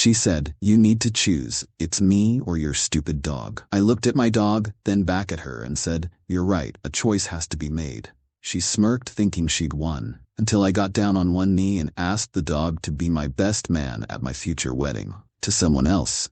She said, "You need to choose. It's me or your stupid dog." I looked at my dog, then back at her and said, "You're right, a choice has to be made." She smirked, thinking she'd won, until I got down on one knee and asked the dog to be my best man at my future wedding, to someone else.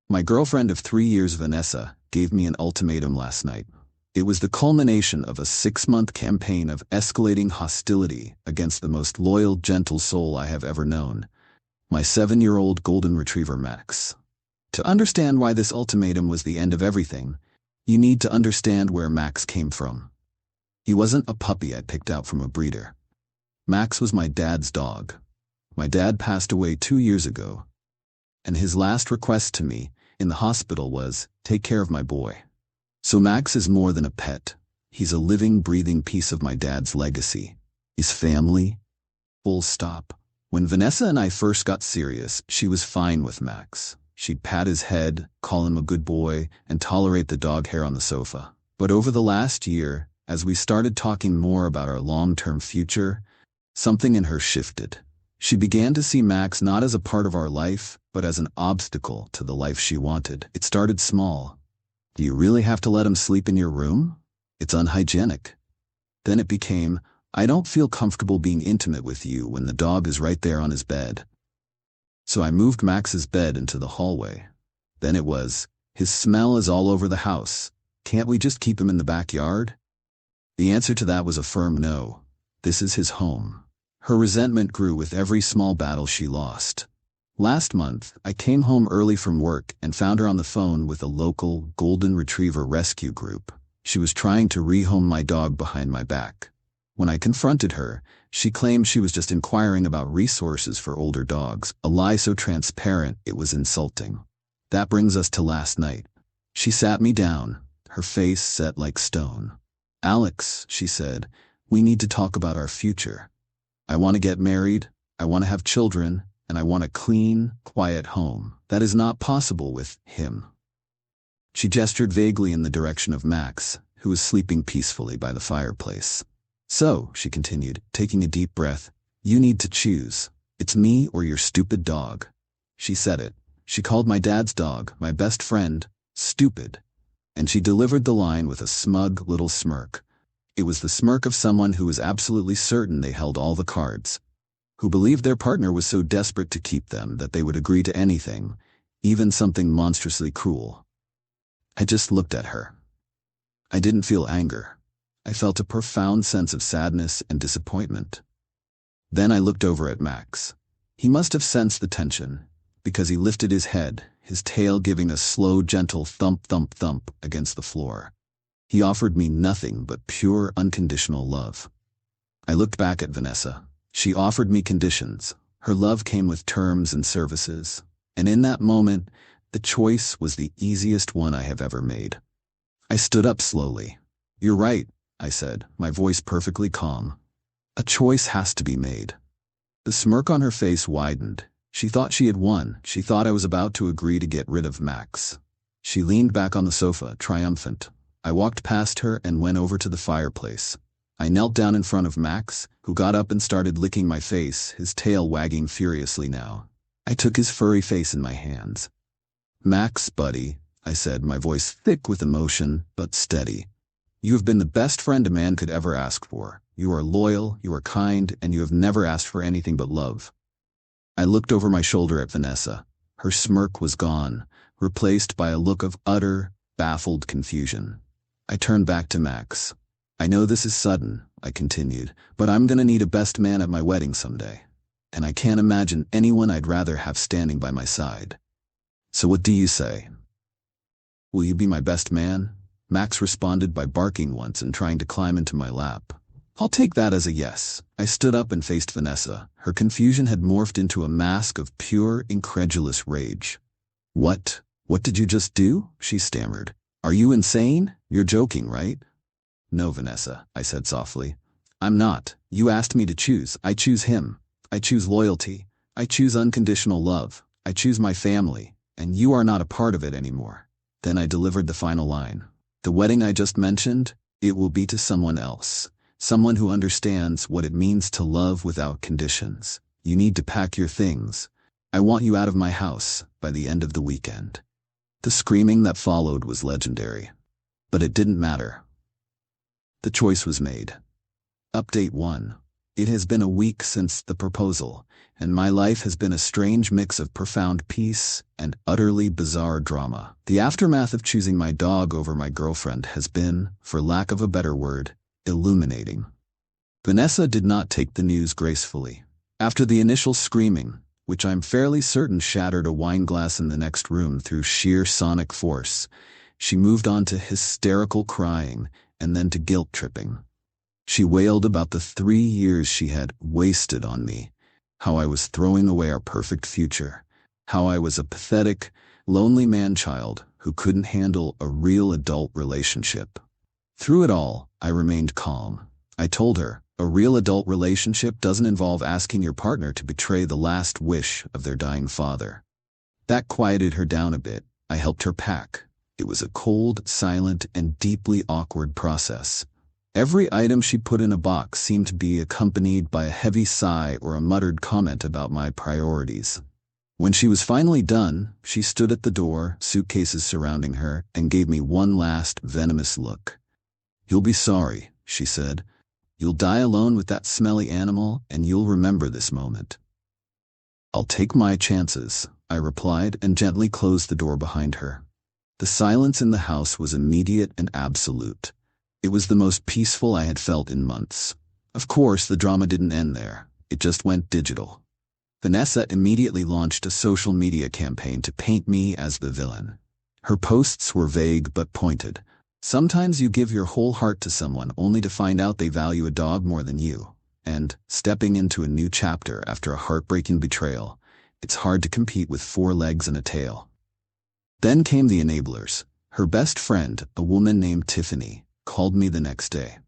My girlfriend of 3 years, Vanessa, gave me an ultimatum last night. It was the culmination of a 6-month campaign of escalating hostility against the most loyal, gentle soul I have ever known, my 7-year-old golden retriever Max. To understand why this ultimatum was the end of everything, you need to understand where Max came from. He wasn't a puppy I picked out from a breeder. Max was my dad's dog. My dad passed away 2 years ago, and his last request to me in the hospital was, "Take care of my boy." So Max is more than a pet. He's a living, breathing piece of my dad's legacy. He's family. Full stop. When Vanessa and I first got serious, she was fine with Max. She'd pat his head, call him a good boy, and tolerate the dog hair on the sofa. But over the last year, as we started talking more about our long-term future, something in her shifted. She began to see Max not as a part of our life, but as an obstacle to the life she wanted. It started small. "Do you really have to let him sleep in your room? It's unhygienic." Then it became, "I don't feel comfortable being intimate with you when the dog is right there on his bed." So I moved Max's bed into the hallway. Then it was, "His smell is all over the house. Can't we just keep him in the backyard?" The answer to that was a firm no. This is his home. Her resentment grew with every small battle she lost. Last month, I came home early from work and found her on the phone with a local golden retriever rescue group. She was trying to rehome my dog behind my back. When I confronted her, she claimed she was just inquiring about resources for older dogs, a lie so transparent it was insulting. That brings us to last night. She sat me down, her face set like stone. "Alex," she said, "we need to talk about our future. I want to get married, I want to have children, and I want a clean, quiet home. That is not possible with him." She gestured vaguely in the direction of Max, who was sleeping peacefully by the fireplace. "So," she continued, taking a deep breath, "you need to choose. It's me or your stupid dog." She said it. She called my dad's dog, my best friend, stupid. And she delivered the line with a smug little smirk. It was the smirk of someone who was absolutely certain they held all the cards, who believed their partner was so desperate to keep them that they would agree to anything, even something monstrously cruel. I just looked at her. I didn't feel anger. I felt a profound sense of sadness and disappointment. Then I looked over at Max. He must have sensed the tension, because he lifted his head, his tail giving a slow, gentle thump, thump, thump against the floor. He offered me nothing but pure, unconditional love. I looked back at Vanessa. She offered me conditions. Her love came with terms and services. And in that moment, the choice was the easiest one I have ever made. I stood up slowly. "You're right," I said, my voice perfectly calm. "A choice has to be made." The smirk on her face widened. She thought she had won. She thought I was about to agree to get rid of Max. She leaned back on the sofa, triumphant. I walked past her and went over to the fireplace. I knelt down in front of Max, who got up and started licking my face, his tail wagging furiously now. I took his furry face in my hands. "Max, buddy," I said, my voice thick with emotion, but steady. "You have been the best friend a man could ever ask for. You are loyal, you are kind, and you have never asked for anything but love." I looked over my shoulder at Vanessa. Her smirk was gone, replaced by a look of utter, baffled confusion. I turned back to Max. "I know this is sudden," I continued, "but I'm gonna need a best man at my wedding someday. And I can't imagine anyone I'd rather have standing by my side. So what do you say?" "Will you be my best man?" Max responded by barking once and trying to climb into my lap. "I'll take that as a yes." I stood up and faced Vanessa. Her confusion had morphed into a mask of pure, incredulous rage. What did you just do?" she stammered. "Are you insane? You're joking, right?" "No, Vanessa," I said softly. "I'm not. You asked me to choose. I choose him. I choose loyalty. I choose unconditional love. I choose my family. And you are not a part of it anymore." Then I delivered the final line. "The wedding I just mentioned, it will be to someone else. Someone who understands what it means to love without conditions. You need to pack your things. I want you out of my house by the end of the weekend." The screaming that followed was legendary. But it didn't matter. The choice was made. Update 1. It has been a week since the proposal, and my life has been a strange mix of profound peace and utterly bizarre drama. The aftermath of choosing my dog over my girlfriend has been, for lack of a better word, illuminating. Vanessa did not take the news gracefully. After the initial screaming, which I'm fairly certain shattered a wine glass in the next room through sheer sonic force, she moved on to hysterical crying and then to guilt tripping. She wailed about the 3 years she had wasted on me, how I was throwing away our perfect future, how I was a pathetic, lonely man-child who couldn't handle a real adult relationship. Through it all, I remained calm. I told her, a real adult relationship doesn't involve asking your partner to betray the last wish of their dying father. That quieted her down a bit. I helped her pack. It was a cold, silent, and deeply awkward process. Every item she put in a box seemed to be accompanied by a heavy sigh or a muttered comment about my priorities. When she was finally done, she stood at the door, suitcases surrounding her, and gave me one last venomous look. "You'll be sorry," she said. "You'll die alone with that smelly animal, and you'll remember this moment." "I'll take my chances," I replied, and gently closed the door behind her. The silence in the house was immediate and absolute. It was the most peaceful I had felt in months. Of course, the drama didn't end there. It just went digital. Vanessa immediately launched a social media campaign to paint me as the villain. Her posts were vague but pointed. "Sometimes you give your whole heart to someone only to find out they value a dog more than you." And, "Stepping into a new chapter after a heartbreaking betrayal. It's hard to compete with 4 legs and a tail." Then came the enablers. Her best friend, a woman named Tiffany, called me the next day.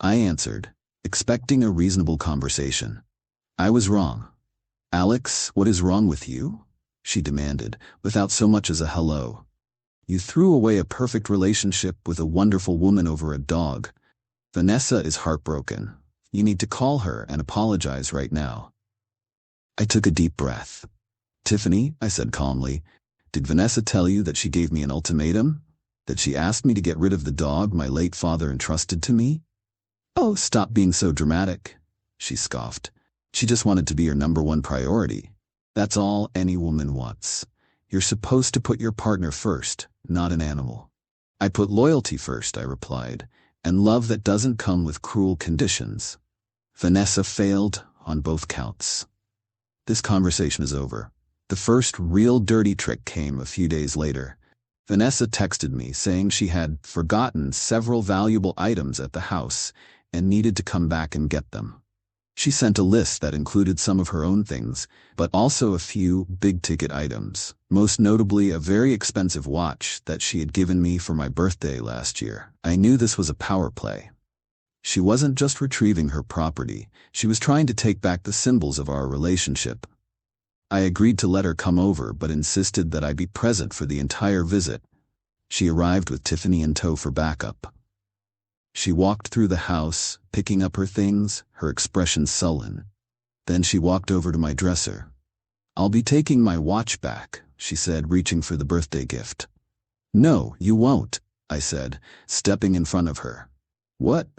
I answered, expecting a reasonable conversation. I was wrong. "Alex, what is wrong with you?" she demanded, without so much as a hello. "You threw away a perfect relationship with a wonderful woman over a dog. Vanessa is heartbroken. You need to call her and apologize right now." I took a deep breath. "Tiffany," I said calmly, "did Vanessa tell you that she gave me an ultimatum? That she asked me to get rid of the dog my late father entrusted to me?" "Oh, stop being so dramatic," she scoffed. "She just wanted to be your #1 priority. That's all any woman wants. You're supposed to put your partner first, not an animal." "I put loyalty first," I replied, "and love that doesn't come with cruel conditions." Vanessa failed on both counts. This conversation is over. The first real dirty trick came a few days later. Vanessa texted me saying she had forgotten several valuable items at the house and needed to come back and get them. She sent a list that included some of her own things, but also a few big-ticket items, most notably a very expensive watch that she had given me for my birthday last year. I knew this was a power play. She wasn't just retrieving her property, she was trying to take back the symbols of our relationship. I agreed to let her come over but insisted that I be present for the entire visit. She arrived with Tiffany in tow for backup. She walked through the house, picking up her things, her expression sullen. Then she walked over to my dresser. "I'll be taking my watch back," she said, reaching for the birthday gift. "No, you won't," I said, stepping in front of her. "What?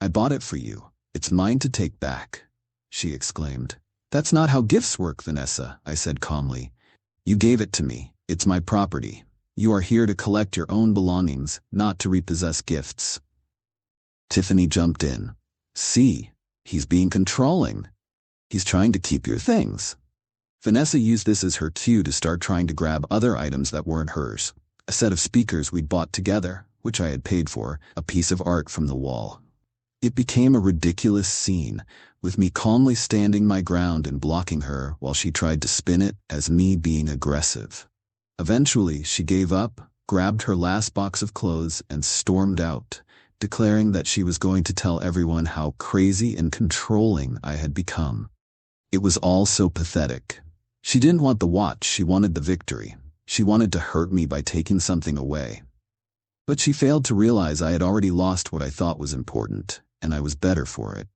I bought it for you. It's mine to take back," she exclaimed. "That's not how gifts work, Vanessa," I said calmly. "You gave it to me. It's my property. You are here to collect your own belongings, not to repossess gifts." Tiffany jumped in. "See, he's being controlling. He's trying to keep your things." Vanessa used this as her cue to start trying to grab other items that weren't hers. A set of speakers we'd bought together, which I had paid for, a piece of art from the wall. It became a ridiculous scene, with me calmly standing my ground and blocking her while she tried to spin it as me being aggressive. Eventually, she gave up, grabbed her last box of clothes, and stormed out, declaring that she was going to tell everyone how crazy and controlling I had become. It was all so pathetic. She didn't want the watch, she wanted the victory. She wanted to hurt me by taking something away. But she failed to realize I had already lost what I thought was important, and I was better for it.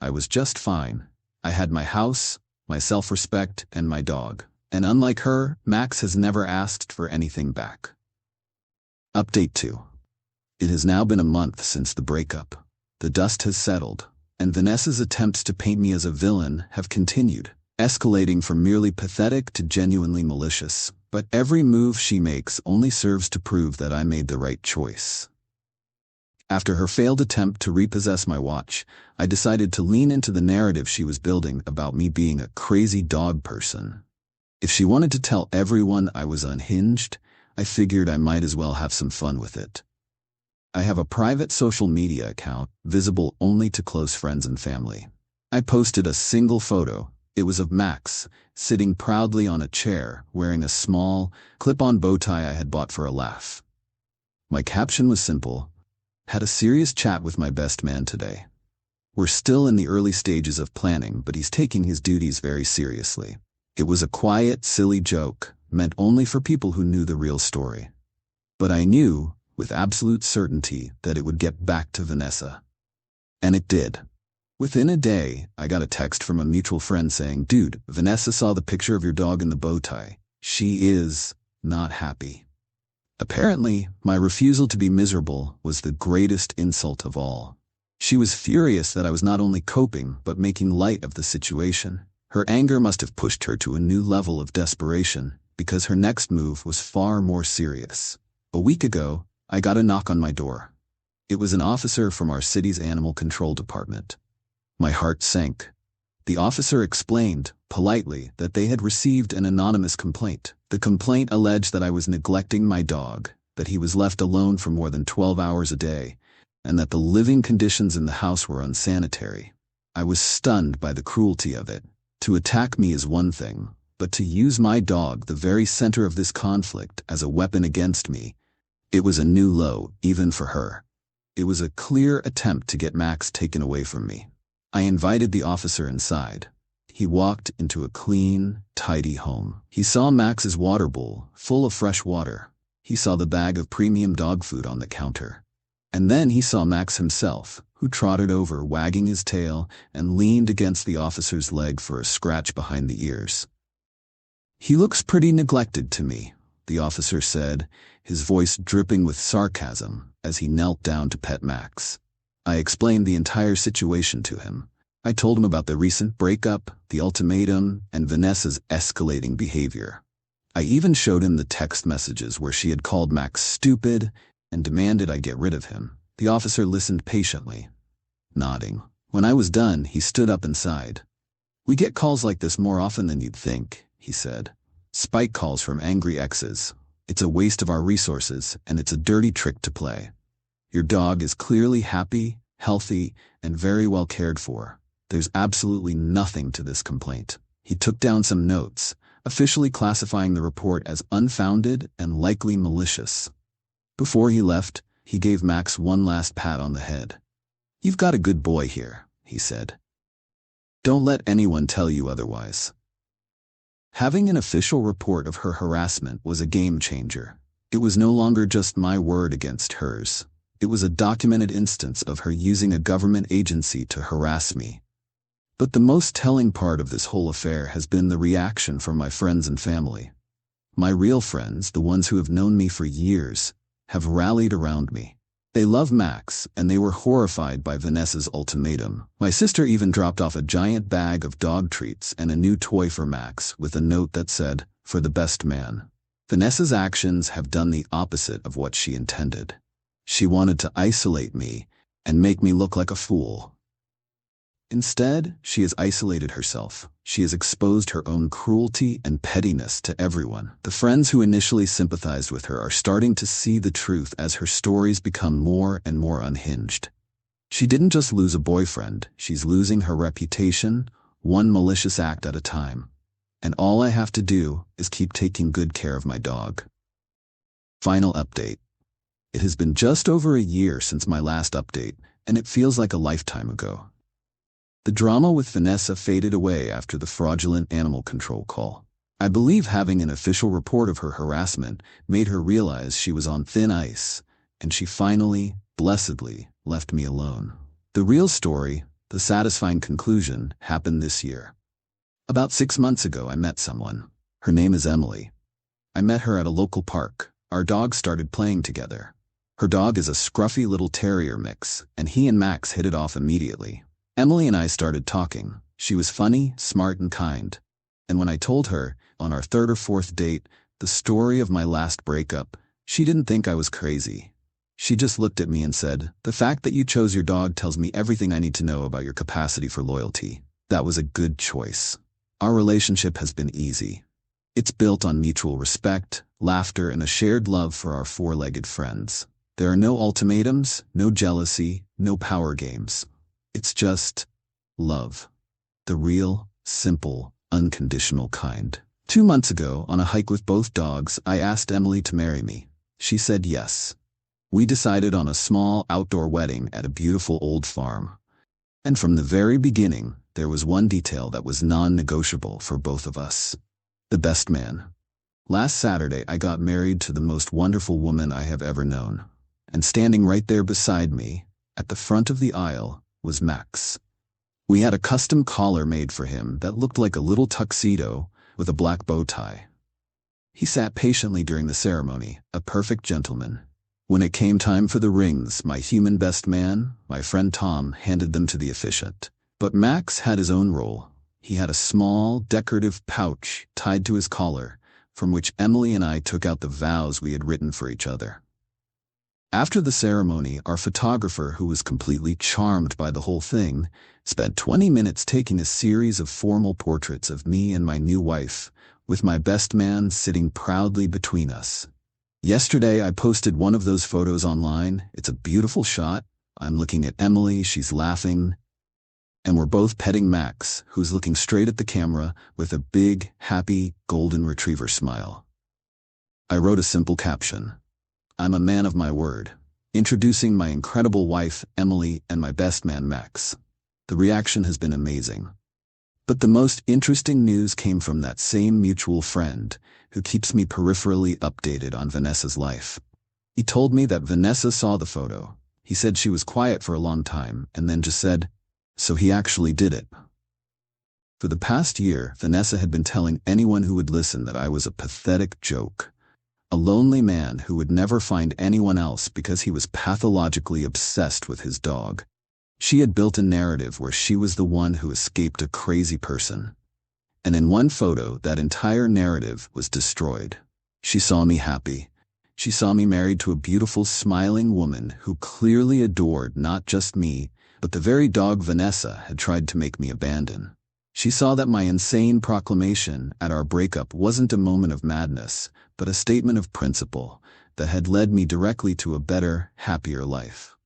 I was just fine. I had my house, my self-respect, and my dog. And unlike her, Max has never asked for anything back. Update 2. It has now been a month since the breakup. The dust has settled, and Vanessa's attempts to paint me as a villain have continued, escalating from merely pathetic to genuinely malicious. But every move she makes only serves to prove that I made the right choice. After her failed attempt to repossess my watch, I decided to lean into the narrative she was building about me being a crazy dog person. If she wanted to tell everyone I was unhinged, I figured I might as well have some fun with it. I have a private social media account, visible only to close friends and family. I posted a single photo. It was of Max, sitting proudly on a chair, wearing a small, clip-on bow tie I had bought for a laugh. My caption was simple: "Had a serious chat with my best man today. We're still in the early stages of planning, but he's taking his duties very seriously." It was a quiet, silly joke, meant only for people who knew the real story. But I knew, with absolute certainty, that it would get back to Vanessa. And it did. Within a day, I got a text from a mutual friend saying, "Dude, Vanessa saw the picture of your dog in the bow tie. She is not happy." Apparently, my refusal to be miserable was the greatest insult of all. She was furious that I was not only coping, but making light of the situation. Her anger must have pushed her to a new level of desperation, because her next move was far more serious. A week ago, I got a knock on my door. It was an officer from our city's animal control department. My heart sank. The officer explained, politely, that they had received an anonymous complaint. The complaint alleged that I was neglecting my dog, that he was left alone for more than 12 hours a day, and that the living conditions in the house were unsanitary. I was stunned by the cruelty of it. To attack me is one thing, but to use my dog, the very center of this conflict, as a weapon against me, it was a new low, even for her. It was a clear attempt to get Max taken away from me. I invited the officer inside. He walked into a clean, tidy home. He saw Max's water bowl, full of fresh water. He saw the bag of premium dog food on the counter. And then he saw Max himself, who trotted over, wagging his tail, and leaned against the officer's leg for a scratch behind the ears. "He looks pretty neglected to me," the officer said, his voice dripping with sarcasm, as he knelt down to pet Max. I explained the entire situation to him. I told him about the recent breakup, the ultimatum, and Vanessa's escalating behavior. I even showed him the text messages where she had called Max stupid and demanded I get rid of him. The officer listened patiently, nodding. When I was done, he stood up and sighed. "We get calls like this more often than you'd think," he said. "Spike calls from angry exes. It's a waste of our resources, and it's a dirty trick to play. Your dog is clearly happy, healthy, and very well cared for. There's absolutely nothing to this complaint." He took down some notes, officially classifying the report as unfounded and likely malicious. Before he left, he gave Max one last pat on the head. "You've got a good boy here," he said. "Don't let anyone tell you otherwise." Having an official report of her harassment was a game changer. It was no longer just my word against hers. It was a documented instance of her using a government agency to harass me. But the most telling part of this whole affair has been the reaction from my friends and family. My real friends, the ones who have known me for years, have rallied around me. They love Max, and they were horrified by Vanessa's ultimatum. My sister even dropped off a giant bag of dog treats and a new toy for Max with a note that said, "For the best man." Vanessa's actions have done the opposite of what she intended. She wanted to isolate me and make me look like a fool. Instead, she has isolated herself. She has exposed her own cruelty and pettiness to everyone. The friends who initially sympathized with her are starting to see the truth as her stories become more and more unhinged. She didn't just lose a boyfriend, she's losing her reputation, one malicious act at a time. And all I have to do is keep taking good care of my dog. Final update. It has been just over a year since my last update, and it feels like a lifetime ago. The drama with Vanessa faded away after the fraudulent animal control call. I believe having an official report of her harassment made her realize she was on thin ice, and she finally, blessedly, left me alone. The real story, the satisfying conclusion, happened this year. About 6 months ago, I met someone. Her name is Emily. I met her at a local park. Our dogs started playing together. Her dog is a scruffy little terrier mix, and he and Max hit it off immediately. Emily and I started talking. She was funny, smart, and kind. And when I told her, on our third or fourth date, the story of my last breakup, she didn't think I was crazy. She just looked at me and said, "The fact that you chose your dog tells me everything I need to know about your capacity for loyalty. That was a good choice." Our relationship has been easy. It's built on mutual respect, laughter, and a shared love for our four-legged friends. There are no ultimatums, no jealousy, no power games. It's just love. The real, simple, unconditional kind. 2 months ago, on a hike with both dogs, I asked Emily to marry me. She said yes. We decided on a small outdoor wedding at a beautiful old farm. And from the very beginning, there was one detail that was non-negotiable for both of us. The best man. Last Saturday, I got married to the most wonderful woman I have ever known. And standing right there beside me, at the front of the aisle, was Max. We had a custom collar made for him that looked like a little tuxedo with a black bow tie. He sat patiently during the ceremony, a perfect gentleman. When it came time for the rings, my human best man, my friend Tom, handed them to the officiant. But Max had his own role. He had a small, decorative pouch tied to his collar, from which Emily and I took out the vows we had written for each other. After the ceremony, our photographer, who was completely charmed by the whole thing, spent 20 minutes taking a series of formal portraits of me and my new wife, with my best man sitting proudly between us. Yesterday, I posted one of those photos online. It's a beautiful shot. I'm looking at Emily, she's laughing, and we're both petting Max, who's looking straight at the camera with a big, happy, golden retriever smile. I wrote a simple caption. I'm a man of my word, introducing my incredible wife, Emily, and my best man, Max. The reaction has been amazing. But the most interesting news came from that same mutual friend who keeps me peripherally updated on Vanessa's life. He told me that Vanessa saw the photo. He said she was quiet for a long time and then just said, so he actually did it. For the past year, Vanessa had been telling anyone who would listen that I was a pathetic joke. A lonely man who would never find anyone else because he was pathologically obsessed with his dog. She had built a narrative where she was the one who escaped a crazy person. And in one photo, that entire narrative was destroyed. She saw me happy. She saw me married to a beautiful, smiling woman who clearly adored not just me, but the very dog Vanessa had tried to make me abandon. She saw that my insane proclamation at our breakup wasn't a moment of madness, but a statement of principle that had led me directly to a better, happier life.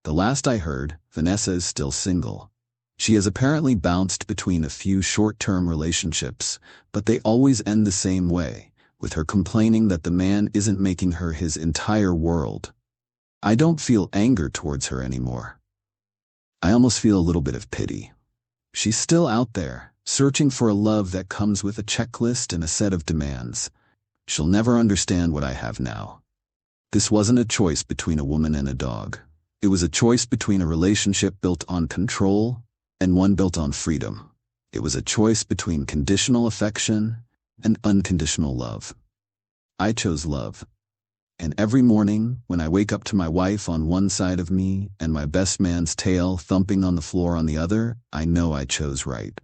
The last I heard, Vanessa is still single. She has apparently bounced between a few short-term relationships, but they always end the same way, with her complaining that the man isn't making her his entire world. I don't feel anger towards her anymore. I almost feel a little bit of pity. She's still out there, searching for a love that comes with a checklist and a set of demands. She'll never understand what I have now. This wasn't a choice between a woman and a dog. It was a choice between a relationship built on control and one built on freedom. It was a choice between conditional affection and unconditional love. I chose love. And every morning, when I wake up to my wife on one side of me and my best man's tail thumping on the floor on the other, I know I chose right.